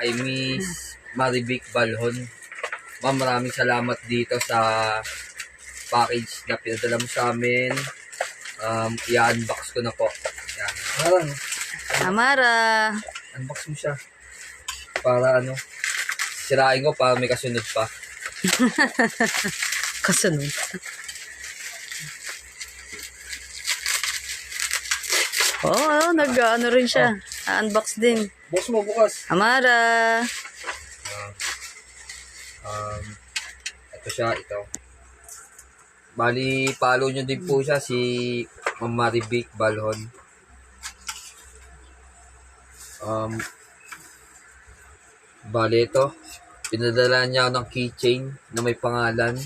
kay Miss Marivic Balhon. Ma'am, maraming salamat dito sa package na pinadala mo sa amin. I-unbox ko na po. Yan. Parang, Amara. unbox mo siya. Para ano, sirain ko para may kasunod pa. Kasunod. Nag-ano rin siya. Unbox din. Box mo bukas. Amara. Ito siya, ito. Bali, follow nyo din po siya si Ma'am Marivic Balhon. Bali, ito. Pinadala niya ako ng keychain na may pangalan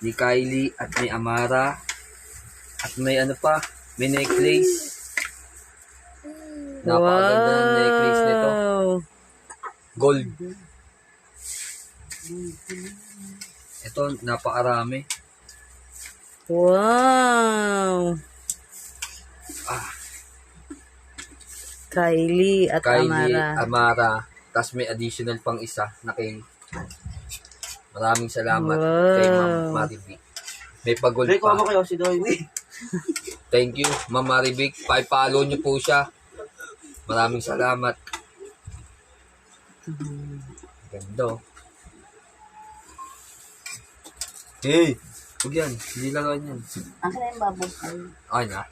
ni Kylie at ni Amara. At may ano pa, may necklace. Napakaganda ng necklace nito. Gold. Ito, napakarami. Wow. Kylie at Kylie, Amara. Amara. Tapos may additional pang isa na kay... Maraming salamat kay Ma'am Marivic. May pagod pa. Kayo si Doy. Thank you, Ma'am Marivic. Pa-follow niyo po siya. Maraming salamat. Ganda. Hey! Huwag yan. Hindi lang yan. Akin na yung bubble. Ay na.